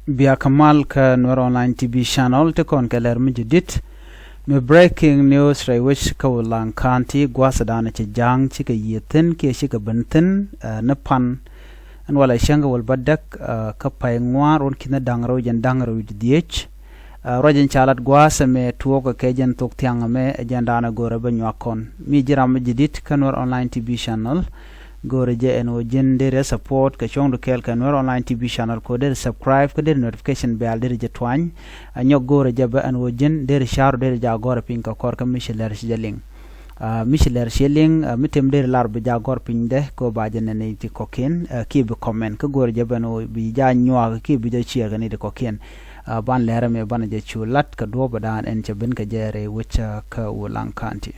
Bia Kamal ka Nur Online TV channel te kon keler mjidit me breaking news ray which ka wulang kanti gwasadana che jang chi ka yeten ke shi ka benten na pan an wala shanga wal badak ka pay ngwar on kina dangro jen dangro diech rojen chalat gwasa me tuoka kejen tok tianga me jandana gore banyakon mi jiram mjidit ka Nur Online TV channel gore je eno jendere support ka chong kel ka Nur Online TV channel ko der subscribe ko der notification bell der je twany anyok gore je ba eno jen der share der ja gore pin ka kor ka micheler sheling micheler sheling mitem der lar be ja gore pin de ko ba je ne ti koken ki be comment ko gore je ba no bi ja nywa ki bi je chier ne de koken ban lera me ban je chulat ka do badan en che ben ka jere wicha ka ulang kanti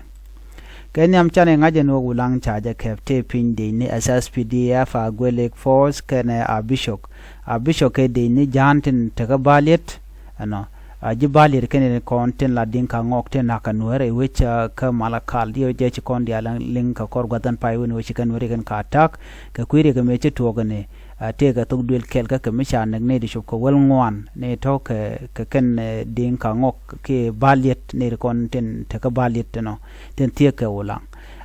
Kenyam chane ngajen wo ulang chaja kefte pin de ni SSPDF agwelek force kene abishok ke de ni jantin taga balet ano ajibalir kene konten la dinka ngokte nakanwere which ka malakal dio je chikondi ala linka korgatan paiwen which kan were kan ka attack ka kwire ka meche togane tega tok duel kelka ka misha nagne di shop ko wel ngwan ne tok ka ken dinka ngok ke balet ne konten taga balet no ten tieka wala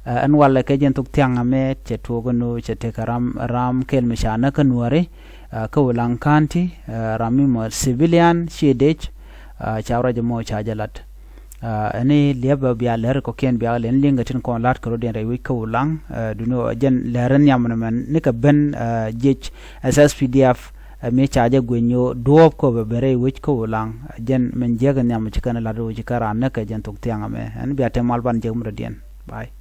an wala ke jen tok tianga me che togano che te ram kel misha na kanware ka wulang kanti rami mo civilian shedech chawra jamo chajalat ani leba biya ler ko ken biya len linga tin ko lat ko den rewi ko lang duno jen leran yamna men nika ben jech SSPDF me chaja gwenyo doob ko be bere wich ko lang jen men jega nyam chikana lado chikara naka jen tok tianga me an biya te malban jegum radien bye